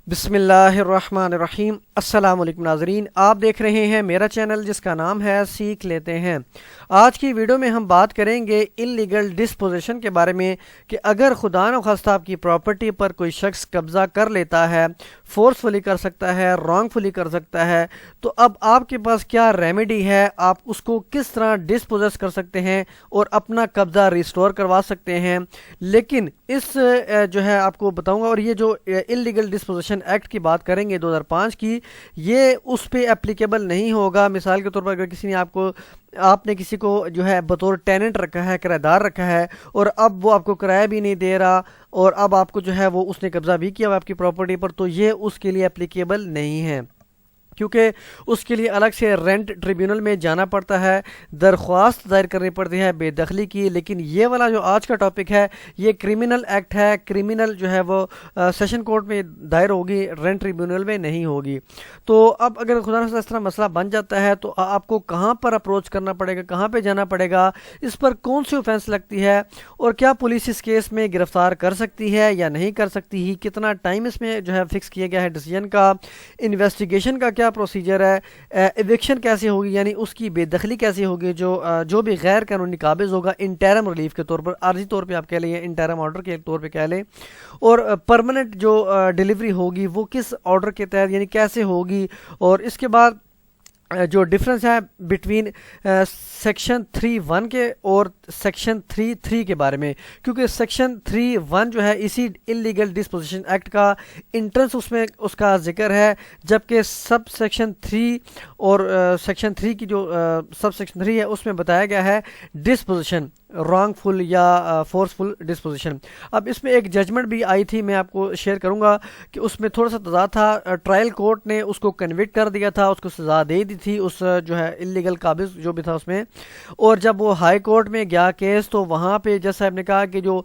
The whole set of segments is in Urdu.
بسم اللہ الرحمن الرحیم۔ السلام علیکم ناظرین، آپ دیکھ رہے ہیں میرا چینل جس کا نام ہے سیکھ لیتے ہیں۔ آج کی ویڈیو میں ہم بات کریں گے انلیگل ڈسپوزیشن کے بارے میں کہ اگر خدا نخواستہ آپ کی پراپرٹی پر کوئی شخص قبضہ کر لیتا ہے، فورسفلی کر سکتا ہے، رانگ فلی کر سکتا ہے، تو اب آپ کے پاس کیا ریمیڈی ہے، آپ اس کو کس طرح ڈسپوزیس کر سکتے ہیں اور اپنا قبضہ ریسٹور کروا سکتے ہیں۔ لیکن اس جو ہے آپ کو بتاؤں گا، اور یہ جو انلیگل ڈسپوزیشن ایکٹ کی بات کریں گے 2005 کی، یہ اس پہ اپلیکیبل نہیں ہوگا۔ مثال کے طور پر اگر کسی نے آپ نے کسی کو جو ہے بطور ٹیننٹ رکھا ہے، کرایہ دار رکھا ہے، اور اب وہ آپ کو کرایہ بھی نہیں دے رہا، اور اب آپ کو جو ہے وہ اس نے قبضہ بھی کیا ہوا آپ کی پراپرٹی پر، تو یہ اس کے لیے اپلیکیبل نہیں ہے، کیونکہ اس کے لیے الگ سے رینٹ ٹریبیونل میں جانا پڑتا ہے، درخواست دائر کرنی پڑتی ہے بے دخلی کی۔ لیکن یہ والا جو آج کا ٹاپک ہے، یہ کرمنل ایکٹ ہے، کرمنل جو ہے وہ سیشن کورٹ میں دائر ہوگی، رینٹ ٹریبیونل میں نہیں ہوگی۔ تو اب اگر خدا نخواستہ اس طرح مسئلہ بن جاتا ہے تو آپ کو کہاں پر اپروچ کرنا پڑے گا، کہاں پہ جانا پڑے گا، اس پر کون سی اوفینس لگتی ہے، اور کیا پولیس اس کیس میں گرفتار کر سکتی ہے یا نہیں کر سکتی ہی، کتنا ٹائم اس میں جو ہے فکس کیا گیا ہے ڈیسیجن کا، انویسٹیگیشن کا کیا پروسیجر ہے، ایوکشن کیسے ہوگی، یعنی اس کی بے دخلی کیسے ہوگی، جو بھی غیر قانونی قابض ہوگا انٹرم ریلیف کے طور پر، عارضی طور پہ آپ کہہ لیں یا انٹرم آرڈر کے طور پہ کہہ لیں، اور پرماننٹ جو ڈیلیوری ہوگی وہ کس آرڈر کے تحت یعنی کیسے ہوگی، اور اس کے بعد جو ڈفرنس ہے بٹوین سیکشن 3(1) کے اور سیکشن 3(3) کے بارے میں، کیونکہ سیکشن 3(1) جو ہے اسی انلیگل ڈسپوزیشن ایکٹ کا انٹرنس اس میں اس کا ذکر ہے، جبکہ سب سیکشن 3 اور سیکشن 3 کی جو سب سیکشن 3 ہے اس میں بتایا گیا ہے ڈسپوزیشن، رانگ فل یا فورسفل ڈسپوزیشن۔ اب اس میں ایک ججمنٹ بھی آئی تھی، میں آپ کو شیئر کروں گا کہ اس میں تھوڑا سا تضاد تھا۔ ٹرائل کورٹ نے اس کو کنوکٹ کر دیا تھا، اس کو سزا دے دی تھی اس جو ہے انلیگل قابض جو بھی تھا اس میں، اور جب وہ ہائی کورٹ میں گیا کیس تو وہاں پہ جج صاحب نے کہا کہ جو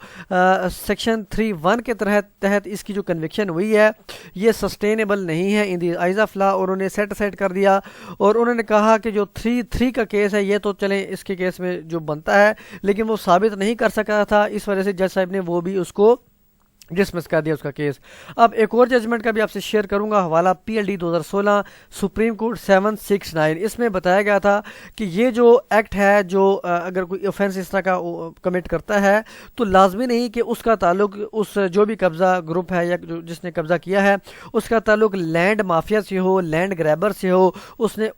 سیکشن 3(1) کے تحت اس کی جو کنوکشن ہوئی ہے یہ سسٹینیبل نہیں ہے ان دی آئیز آف لا، اور انہوں نے سیٹ اسائڈ کر دیا، اور انہوں نے کہا کہ جو 3(3) کا کیس ہے یہ تو چلیں اس کے کیس میں جو بنتا ہے، لیکن وہ ثابت نہیں کر سکا تھا، اس وجہ سے جج صاحب نے وہ بھی اس کو ڈسمس کر دیا اس کا کیس۔ اب ایک اور ججمنٹ کا بھی آپ سے شیئر کروں گا، حوالہ PLD 2016 سپریم کورٹ 769۔ اس میں بتایا گیا تھا کہ یہ جو ایکٹ ہے، جو اگر کوئی اوفینس اس طرح کا کمٹ کرتا ہے تو لازمی نہیں کہ اس کا تعلق اس جو بھی قبضہ گروپ ہے یا جس نے قبضہ کیا ہے اس کا تعلق لینڈ مافیا سے ہو، لینڈ گریبر سے ہو، اس نے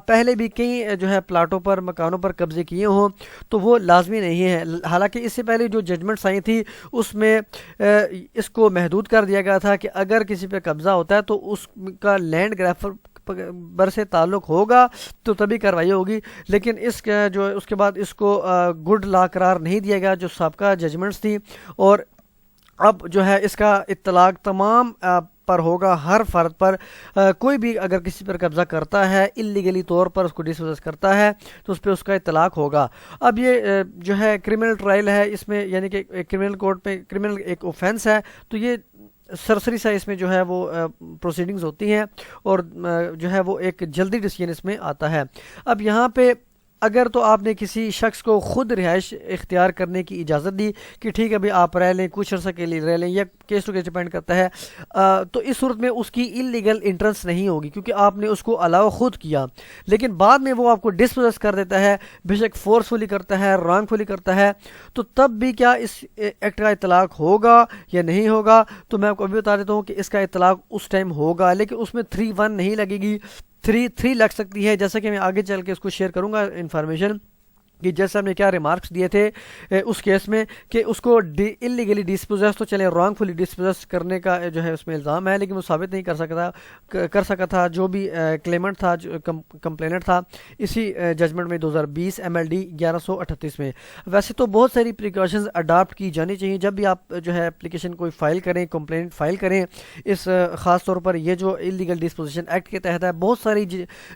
پہلے بھی کئی جو ہے پلاٹوں پر، مکانوں پر قبضے کیے ہوں، تو وہ لازمی نہیں ہے۔ حالانکہ اس سے پہلے جو ججمنٹس آئی تھی اس میں اس کو محدود کر دیا گیا تھا کہ اگر کسی پہ قبضہ ہوتا ہے تو اس کا لینڈ گریبر سے تعلق ہوگا تو تبھی کارروائی ہوگی، لیکن اس کے بعد اس کو گڈ لا قرار نہیں دیا گیا جو سابقہ ججمنٹس تھی، اور اب جو ہے اس کا اطلاق تمام پر ہوگا، ہر فرد پر، کوئی بھی اگر کسی پر قبضہ کرتا ہے انلیگلی طور پر، اس کو ڈسپوزیس کرتا ہے تو اس پہ اس کا اطلاق ہوگا۔ اب یہ جو ہے کرمنل ٹرائل ہے، اس میں یعنی کہ کرمنل کورٹ میں کرمنل ایک اوفینس ہے، تو یہ سرسری سا اس میں جو ہے وہ پروسیڈنگز ہوتی ہیں، اور جو ہے وہ ایک جلدی ڈیسیجن اس میں آتا ہے۔ اب یہاں پہ اگر تو آپ نے کسی شخص کو خود رہائش اختیار کرنے کی اجازت دی کہ ٹھیک ہے بھی آپ رہ لیں، کچھ عرصہ کے لیے رہ لیں، یا کیس ٹو کیس ڈیپینڈ کرتا ہے، تو اس صورت میں اس کی انلیگل انٹرنس نہیں ہوگی کیونکہ آپ نے اس کو الاؤ خود کیا، لیکن بعد میں وہ آپ کو ڈسپوزیس کر دیتا ہے، بے شک فورسفلی کرتا ہے، رانگ فلی کرتا ہے، تو تب بھی کیا اس ایکٹ کا اطلاق ہوگا یا نہیں ہوگا؟ تو میں آپ کو ابھی بتا دیتا ہوں کہ اس کا اطلاق اس ٹائم ہوگا، لیکن اس میں 3(1) نہیں لگے گی، 3(3) لگ سکتی ہے، جیسا کہ میں آگے چل کے اس کو شیئر کروں گا انفارمیشن کہ جیسا ہم نے کیا ریمارکس دیے تھے اس کیس میں کہ اس کو انلیگلی ڈسپوزیس تو چلے رانگ فلی ڈسپوزیس کرنے کا جو ہے اس میں الزام ہے، لیکن وہ ثابت نہیں کر سکا تھا جو بھی کلیمنٹ تھا، جو کمپلیننٹ تھا، اسی ججمنٹ میں 2020 MLD 1138 میں۔ ویسے تو بہت ساری پریکاشنز اڈاپٹ کی جانی چاہیے جب بھی آپ جو ہے اپلیکیشن کوئی فائل کریں، کمپلینٹ فائل کریں، اس خاص طور پر یہ جو انلیگل ڈسپوزیشن ایکٹ کے تحت ہے، بہت ساری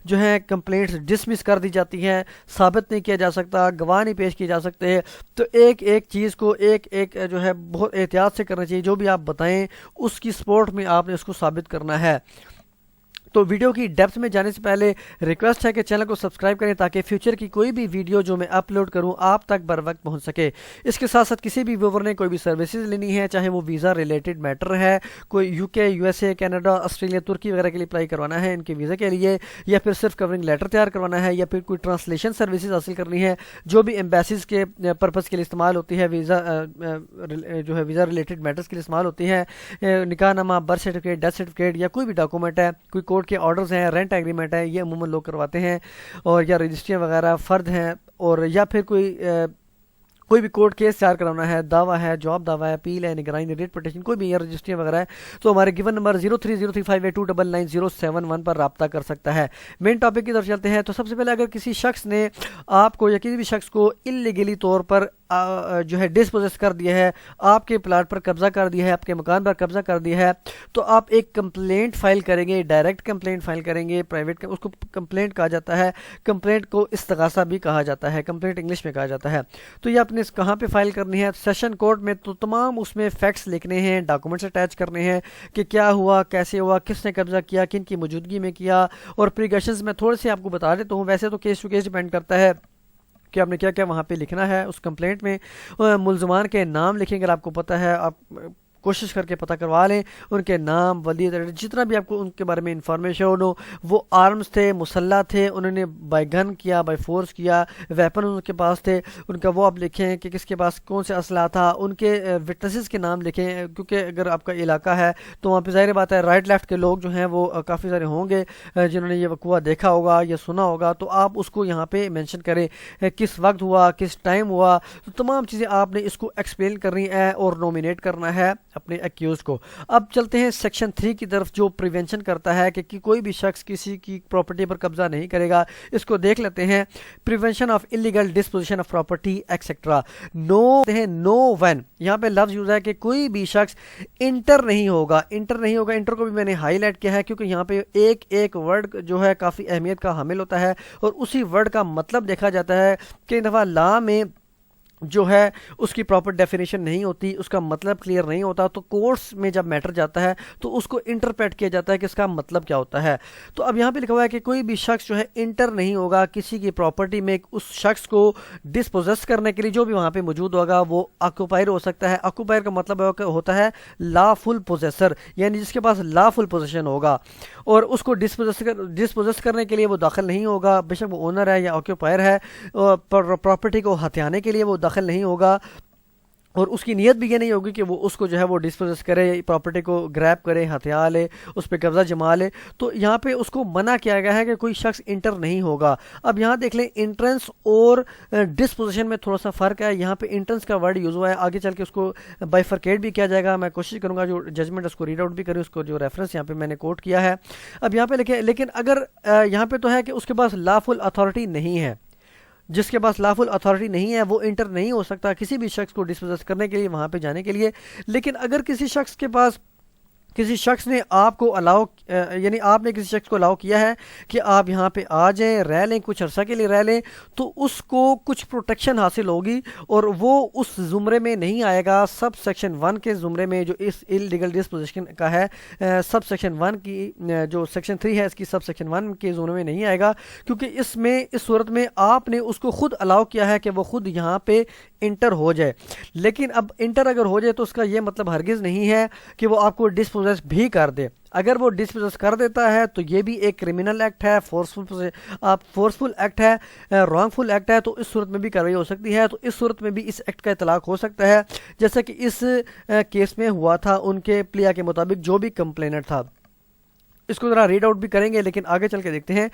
جو ہے کمپلینٹس ڈسمس کر دی جاتی ہیں، ثابت نہیں کیا جا سکتا، گواہ نہیں پیش کیے جا سکتے ہیں، تو ایک ایک چیز کو ایک جو ہے بہت احتیاط سے کرنا چاہیے، جو بھی آپ بتائیں اس کی سپورٹ میں آپ نے اس کو ثابت کرنا ہے۔ تو ویڈیو کی ڈیپتھ میں جانے سے پہلے ریکویسٹ ہے کہ چینل کو سبسکرائب کریں تاکہ فیوچر کی کوئی بھی ویڈیو جو میں اپلوڈ کروں آپ تک بر وقت پہنچ سکے۔ اس کے ساتھ ساتھ کسی بھی ویور نے کوئی بھی سروسز لینی ہے، چاہے وہ ویزا ریلیٹڈ میٹر ہے، کوئی U K, U S A, Canada, Australia, ترکی وغیرہ کے لیے اپلائی کروانا ہے ان کے ویزا کے لیے، یا پھر صرف کورنگ لیٹر تیار کروانا ہے، یا پھر کوئی ٹرانسلیشن سروسز حاصل کرنی ہے جو بھی ایمبیسیز کے پرپز کے لیے استعمال ہوتی ہے، ویزا جو ہے ویزا ریلیٹڈ میٹرز کے لیے استعمال ہوتی ہے، نکاح نامہ، برتھ سرٹیفکیٹ، ڈیتھ سرٹیفکیٹ یا کوئی بھی ڈاکومنٹ ہے، کوئی کورٹ کے آرڈرز ہیں، رینٹ ایگریمنٹ ہے، یہ عموماً لوگ کرواتے ہیں، اور یا رجسٹریاں وغیرہ فرد ہیں، اور یا پھر کوئی بھی کورٹ کیس تیار کرانا ہے، دعویٰ ہے، جواب دعویٰ ہے، اپیل ہے، نگرانی، ریٹ پٹیشن، کوئی بھی یا رجسٹریاں وغیرہ ہے، تو ہمارے گیون نمبر 030358299071 پر رابطہ کر سکتا ہے۔ مین ٹاپک کی طرف چلتے ہیں۔ تو سب سے پہلے اگر کسی شخص نے آپ کو یا کسی بھی شخص کو انلیگلی طور پر جو ہے ڈسپوزیس کر دیا ہے، آپ کے پلاٹ پر قبضہ کر دیا ہے، آپ کے مکان پر قبضہ کر دیا ہے، تو آپ ایک کمپلینٹ فائل کریں گے، ڈائریکٹ کمپلینٹ فائل کریں گے، پرائیویٹ اس کو کمپلینٹ کہا جاتا ہے، کمپلینٹ کو استغاثہ بھی کہا جاتا ہے، کمپلینٹ انگلش میں کہا جاتا ہے۔ تو یہ آپ نے کہاں پہ فائل کرنی ہے؟ سیشن کورٹ میں۔ تو تمام اس میں فیکٹس لکھنے ہیں، ڈاکومنٹس اٹیچ کرنے ہیں کہ کیا ہوا، کیسے ہوا، کس نے قبضہ کیا، کن کی موجودگی میں کیا، اور پریکاشنز میں تھوڑے سے آپ کو بتا دیتا ہوں، ویسے تو کیس ٹو کیس ڈیپینڈ کرتا ہے کہ آپ نے کیا کیا وہاں پہ لکھنا ہے۔ اس کمپلینٹ میں ملزمان کے نام لکھیں، اگر آپ کو پتہ ہے آپ کوشش کر کے پتہ کروا لیں ان کے نام، ولی، جتنا بھی آپ کو ان کے بارے میں انفارمیشن ہو۔ وہ آرمز تھے، مسلح تھے، انہوں نے بائی گن کیا، بائی فورس کیا، ویپن ان کے پاس تھے، ان کا وہ آپ لکھیں کہ کس کے پاس کون سے اسلحہ تھا، ان کے وٹنسز کے نام لکھیں، کیونکہ اگر آپ کا علاقہ ہے تو وہاں پہ ظاہر بات ہے رائٹ لیفٹ کے لوگ جو ہیں وہ کافی سارے ہوں گے جنہوں نے یہ وقوع دیکھا ہوگا یا سنا ہوگا، تو آپ اس کو یہاں پہ مینشن کریں کس وقت ہوا، کس ٹائم ہوا، تو تمام چیزیں آپ نے اس کو ایکسپلین کرنی ہے اور نومینیٹ کرنا ہے اپنے ایکیوز کو۔ اب چلتے ہیں سیکشن 3 کی طرف جو پریونشن کرتا ہے کہ کوئی بھی شخص کسی کی پراپرٹی پر قبضہ نہیں کرے گا۔ اس کو دیکھ لیتے ہیں۔ Prevention of illegal disposition of property etcetera. نو وین، یہاں پہ لفظ یوز ہے کہ کوئی بھی شخص انٹر نہیں ہوگا۔ انٹر کو بھی میں نے ہائی لائٹ کیا ہے کیونکہ یہاں پہ ایک ورڈ جو ہے کافی اہمیت کا حامل ہوتا ہے، اور اسی ورڈ کا مطلب دیکھا جاتا ہے کہ دفعہ لا میں جو ہے اس کی پراپر ڈیفینیشن نہیں ہوتی، اس کا مطلب کلیئر نہیں ہوتا، تو کورٹس میں جب میٹر جاتا ہے تو اس کو انٹرپریٹ کیا جاتا ہے کہ اس کا مطلب کیا ہوتا ہے۔ تو اب یہاں پہ لکھا ہوا ہے کہ کوئی بھی شخص جو ہے انٹر نہیں ہوگا کسی کی پراپرٹی میں، اس شخص کو ڈسپوزیس کرنے کے لیے جو بھی وہاں پہ موجود ہوگا وہ آکوپائر ہو سکتا ہے۔ آکوپائر کا مطلب ہوتا ہے لا فل پوزیسر، یعنی جس کے پاس لا فل پوزیشن ہوگا، اور اس کو ڈسپوزیس کرنے کے لیے وہ داخل نہیں ہوگا، بے شک وہ اونر ہے یا آکوپائر ہے، پراپرٹی کو ہتھیانے کے لیے وہ داخل نہیں ہوگا، اور اس کی نیت بھی یہ نہیں ہوگی کہ وہ اس کو جو ہے وہ ڈسپوزیس کرے، پراپرٹی کو گریب کرے، ہتھیا لے، اس پہ قبضہ جما لے۔ تو یہاں پہ اس کو منع کیا گیا ہے کہ کوئی شخص انٹر نہیں ہوگا۔ اب یہاں دیکھ لیں انٹرنس اور ڈسپوزیشن میں تھوڑا سا فرق ہے۔ یہاں پہ انٹرنس کا ورڈ یوز ہوا ہے، آگے چل کے اس کو بائیفرکیٹ بھی کیا جائے گا، میں کوشش کروں گا جو ججمنٹ اس کو ریڈ آؤٹ بھی کریں، اس کو جو ریفرنس یہاں پہ میں نے کوٹ کیا ہے۔ اب یہاں پہ لکھیں، لیکن اگر یہاں پہ تو ہے کہ اس کے پاس لا فل اتھارٹی نہیں ہے، جس کے پاس لافل اتھارٹی نہیں ہے وہ انٹر نہیں ہو سکتا کسی بھی شخص کو ڈسپوزیس کرنے کے لیے، وہاں پہ جانے کے لیے۔ لیکن اگر کسی شخص کے پاس کسی شخص نے آپ کو یعنی آپ نے کسی شخص کو الاؤ کیا ہے کہ آپ یہاں پہ آ جائیں، رہ لیں، کچھ عرصہ کے لیے رہ لیں، تو اس کو کچھ پروٹیکشن حاصل ہوگی اور وہ اس زمرے میں نہیں آئے گا، سب سیکشن 1 کے زمرے میں جو اس انلیگل ڈسپوزیشن کا ہے، سب سیکشن 1 کی جو سیکشن 3 ہے اس کی سب سیکشن 1 کے زمرے میں نہیں آئے گا، کیونکہ اس صورت میں آپ نے اس کو خود الاؤ کیا ہے کہ وہ خود یہاں پہ انٹر ہو جائے۔ لیکن اب انٹر اگر ہو جائے تو اس کا یہ مطلب ہرگز نہیں ہے کہ وہ آپ کو ڈسپوزیس بھی کر دے۔ اگر وہ ڈسپوزیس کر دیتا ہے تو یہ بھی ایک کرمنل ایکٹ ہے، فورسفل ایکٹ ہے، رانگ فل ایکٹ ہے، تو اس صورت میں بھی کارروائی ہو سکتی ہے۔ تو اس صورت میں بھی اس ایکٹ کا اطلاق ہو سکتا ہے، جیسا کہ اس کیس میں ہوا تھا ان کے پلیا کے مطابق جو بھی کمپلینٹ تھا۔ اس کو ذرا ریڈ آؤٹ بھی کریں گے لیکن آگے چل کے دیکھتے ہیں۔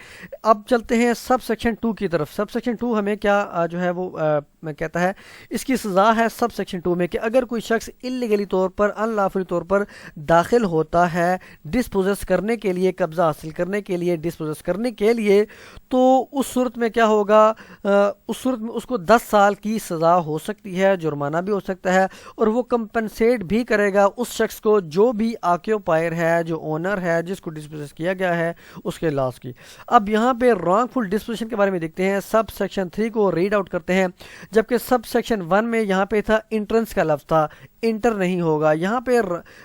اب چلتے ہیں سب سیکشن 2 کی طرف۔ سب سیکشن 2 ہمیں کیا جو ہے وہ میں کہتا ہے، اس کی سزا ہے سب سیکشن 2 میں کہ اگر کوئی شخص انلیگلی طور پر، ان لافلی طور پر داخل ہوتا ہے ڈسپوزیس کرنے کے لیے، قبضہ حاصل کرنے کے لیے، ڈسپوزیس کرنے کے لیے، تو اس صورت میں کیا ہوگا، اس صورت میں اس کو 10 سال کی سزا ہو سکتی ہے، جرمانہ بھی ہو سکتا ہے، اور وہ کمپنسیٹ بھی کرے گا اس شخص کو جو بھی آکیوپائر ہے، جو اونر ہے، جس کو ڈسپوزیس کیا گیا ہے، اس کے لاس کی۔ اب یہاں پہ رانگ فل ڈسپوزیشن کے بارے میں دیکھتے ہیں، سب سیکشن 3 کو ریڈ آؤٹ کرتے ہیں۔ جبکہ سب سیکشن 1 میں یہاں پہ تھا انٹرنس کا لفظ تھا، انٹر نہیں ہوگا، یہاں پہ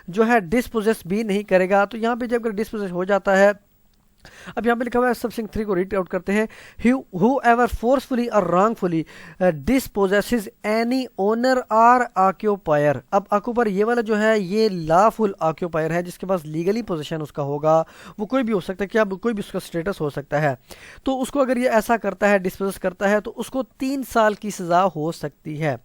جو ہے ڈسپوزیس بھی نہیں کرے گا۔ تو یہاں پہ جب ڈسپوزیس ہو جاتا ہے اب یہاں پہ لکھا ہوا ہے سبسیکشن 3 کو ریڈ آؤٹ کرتے ہیں. whoever forcefully or wrongfully dispossesses any owner or occupier. اب occupier یہ والا جو ہے یہ lawful occupier ہے جس کے پاس لیگلی پوزیشن اس کا ہوگا, وہ کوئی بھی ہو سکتا ہے, کیا کوئی بھی اس کا سٹیٹس ہو سکتا ہے. تو اس کو اگر یہ ایسا کرتا ہے, ڈسپوزس کرتا ہے, تو اس کو 3 سال کی سزا ہو سکتی ہے,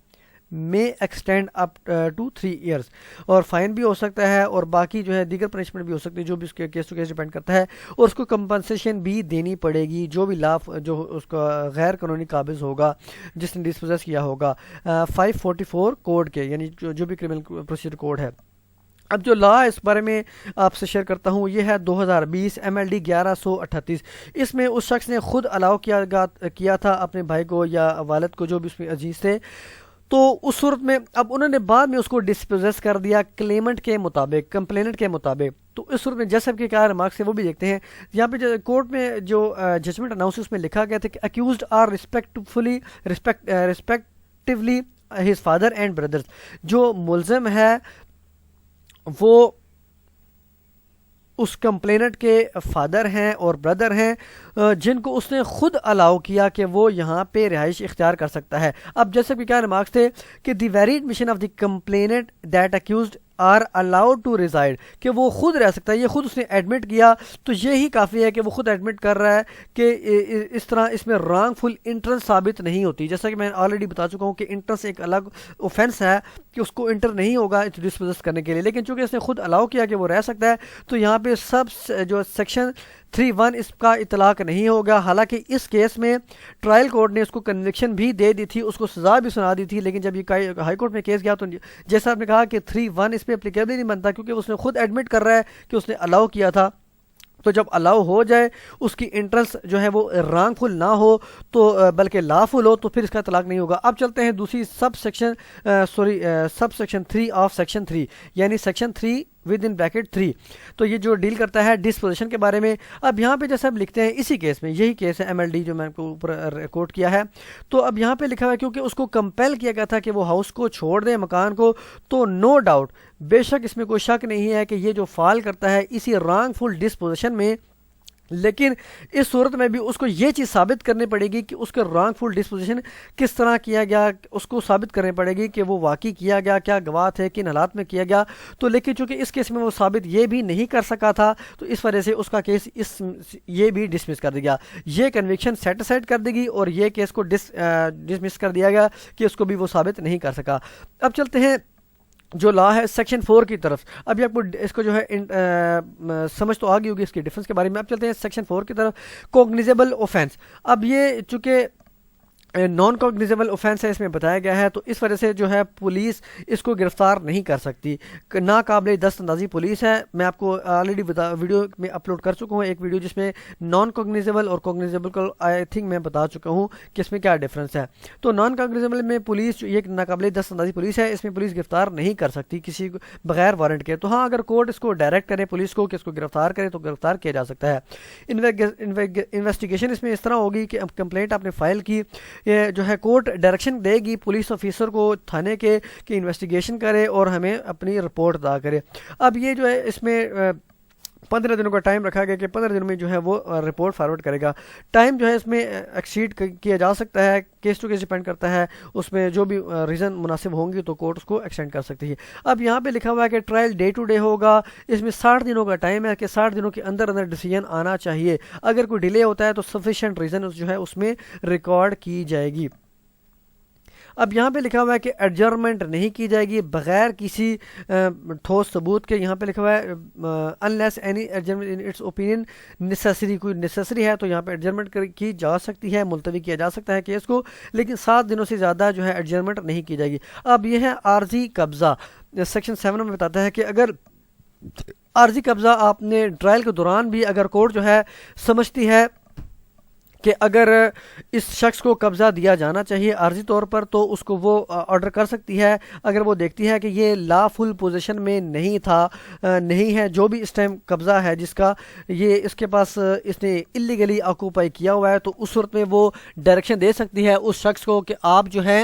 may extend up to 3 years, اور فائن بھی ہو سکتا ہے, اور باقی جو ہے دیگر پنشمنٹ بھی ہو سکتی ہے, جو بھی اس کے کیس ٹو کیس ڈیپینڈ کرتا ہے, اور اس کو کمپنسیشن بھی دینی پڑے گی جو بھی جو اس کا غیر قانونی قابض ہوگا جس نے ڈسپوزس کیا ہوگا 544 کوڈ کے, یعنی جو بھی کرمنل پروسیجر کوڈ ہے. اب جو لا اس بارے میں آپ سے شیئر کرتا ہوں یہ ہے 2020 MLD 1138. اس میں اس شخص نے خود الاؤ کیا تھا اپنے بھائی کو یا والد کو جو بھی اس میں عزیز تھے, تو اس صورت میں اب انہوں نے بعد میں اس کو ڈسپوزس کر دیا کلیمنٹ کے مطابق, کمپلیننٹ کے مطابق. تو اس صورت میں جیسا کہ کیا ریمارکس ہے وہ بھی دیکھتے ہیں. یہاں پہ کورٹ میں جو ججمنٹ اناؤنس اس میں لکھا گیا تھا کہ accused are respectively his father and brothers. جو ملزم ہے وہ اس کمپلیننٹ کے فادر ہیں اور بردر ہیں جن کو اس نے خود الاؤ کیا کہ وہ یہاں پہ رہائش اختیار کر سکتا ہے. اب جیسے کہ کیا ریمارکس تھے کہ the very admission of the complainant that accused are allowed to reside, کہ وہ خود رہ سکتا ہے, یہ خود اس نے ایڈمٹ کیا, تو یہی کافی ہے کہ وہ خود ایڈمٹ کر رہا ہے کہ اس طرح اس میں رانگ فل انٹرنس ثابت نہیں ہوتی. جیسا کہ میں آلریڈی بتا چکا ہوں کہ انٹرنس ایک الگ اوفینس ہے کہ اس کو انٹر نہیں ہوگا ڈسپوزس کرنے کے لیے, لیکن چونکہ اس نے خود الاؤ کیا کہ وہ رہ سکتا ہے, تو یہاں پہ جو سیکشن 3(1) اس کا اطلاق نہیں ہوگا. حالانکہ اس کیس میں ٹرائل کورٹ نے اس کو کنوکشن بھی دے دی تھی, اس کو سزا بھی سنا دی تھی, لیکن جب یہ ہائی کورٹ میں کیس گیا تو جیسا آپ نے کہا کہ 3(1) اس پہ اپلیکیبل نہیں بنتا, کیونکہ اس نے خود ایڈمٹ کر رہا ہے کہ اس نے الاؤ کیا تھا. تو جب الاؤ ہو جائے, اس کی انٹرنس جو ہے وہ رانگ فل نہ ہو تو بلکہ لا فل ہو, تو پھر اس کا طلاق نہیں ہوگا. اب چلتے ہیں دوسری سب سیکشن 3 آف سیکشن 3, یعنی سیکشن 3 ود ان بریکٹ 3. تو یہ جو ڈیل کرتا ہے ڈسپوزیشن کے بارے میں. اب یہاں پہ جیسے ہم لکھتے ہیں اسی کیس میں, یہی کیس ہے MLD جو میں نے اوپر کوٹ کیا ہے, تو اب یہاں پہ لکھا ہوا ہے کیونکہ اس کو کمپیل کیا گیا تھا کہ وہ ہاؤس کو چھوڑ دیں, مکان کو, تو نو ڈاؤٹ, بے شک اس میں کوئی شک نہیں ہے کہ یہ جو فال کرتا ہے اسی رانگ فل ڈسپوزیشن میں. لیکن اس صورت میں بھی اس کو یہ چیز ثابت کرنی پڑے گی کہ اس کا رانگ فل ڈسپوزیشن کس طرح کیا گیا, اس کو ثابت کرنی پڑے گی کہ وہ واقعی کیا گیا, کیا گواہ ہے, کن حالات میں کیا گیا. تو لیکن چونکہ اس کیس میں وہ ثابت یہ بھی نہیں کر سکا تھا, تو اس وجہ سے اس کا کیس یہ بھی ڈسمس کر دیا گیا. یہ کنوکشن سیٹ اسائڈ کر دے گی, اور یہ کیس کو ڈسمس کر دیا گیا کہ اس کو بھی وہ ثابت نہیں کر سکا. اب چلتے ہیں جو لا ہے سیکشن 4 کی طرف. ابھی آپ کو اس کو جو ہے سمجھ تو آ گئی ہوگی اس کی ڈیفرنس کے بارے میں. اب چلتے ہیں سیکشن 4 کی طرف, کوگنیزیبل اوفینس. اب یہ چونکہ نان کوگنیزیبل اوفینس ہے اس میں بتایا گیا ہے, تو اس وجہ سے جو ہے پولیس اس کو گرفتار نہیں کر سکتی, ناقابل دست اندازی پولیس ہے. میں آپ کو آلریڈی ویڈیو میں اپلوڈ کر چکا ہوں ایک ویڈیو جس میں نان کوگنیزیبل اور کوگنیزیبل کو آئی تھنک میں بتا چکا ہوں کہ اس میں کیا ڈفرینس ہے. تو نان کوگنیزیبل میں پولیس یہ ناقابل دست اندازی پولیس ہے, اس میں پولیس گرفتار نہیں کر سکتی کسی کو بغیر وارنٹ کے. تو ہاں اگر کورٹ اس کو ڈائریکٹ کرے پولیس کو کہ اس کو گرفتار کرے تو گرفتار کیا جا سکتا ہے. انویسٹیگیشن اس میں اس طرح ہوگی کہ کمپلینٹ آپ نے فائل کی, جو ہے کورٹ ڈائریکشن دے گی پولیس آفیسر کو تھانے کے کہ انویسٹیگیشن کرے اور ہمیں اپنی رپورٹ ادا کرے. اب یہ جو ہے اس میں 15 دنوں کا ٹائم رکھا گیا کہ 15 دنوں میں جو ہے وہ رپورٹ فارورڈ کرے گا. ٹائم جو ہے اس میں ایکسیڈ کیا جا سکتا ہے, کیس ٹو کیس ڈیپینڈ کرتا ہے, اس میں جو بھی ریزن مناسب ہوں گی تو کورٹ اس کو ایکسٹینڈ کر سکتی ہے. اب یہاں پہ لکھا ہوا ہے کہ ٹرائل ڈے ٹو ڈے ہوگا, اس میں 60 دنوں کا ٹائم ہے کہ 60 دنوں کے اندر ڈیسیجن آنا چاہیے. اگر کوئی ڈیلے ہوتا ہے تو سفیشینٹ ریزن جو ہے اس میں ریکارڈ کی جائے گی. اب یہاں پہ لکھا ہوا ہے کہ ایڈجرمنٹ نہیں کی جائے گی بغیر کسی ٹھوس ثبوت کے. یہاں پہ لکھا ہوا ہے unless any adjournment in its opinion necessary, کوئی نیسیسری ہے تو یہاں پہ ایڈجرمنٹ کی جا سکتی ہے, ملتوی کیا جا سکتا ہے کیس کو, لیکن 7 دنوں سے زیادہ جو ہے ایڈجرمنٹ نہیں کی جائے گی. اب یہ ہے عارضی قبضہ. سیکشن 7 میں بتاتا ہے کہ اگر عارضی قبضہ آپ نے ٹرائل کے دوران بھی اگر کورٹ جو ہے سمجھتی ہے کہ اگر اس شخص کو قبضہ دیا جانا چاہیے عارضی طور پر تو اس کو وہ آرڈر کر سکتی ہے. اگر وہ دیکھتی ہے کہ یہ لا فل پوزیشن میں نہیں تھا, نہیں ہے, جو بھی اس ٹائم قبضہ ہے جس کا یہ اس کے پاس اس نے اللیگلی آکوپائی کیا ہوا ہے, تو اس صورت میں وہ ڈائریکشن دے سکتی ہے اس شخص کو کہ آپ جو ہے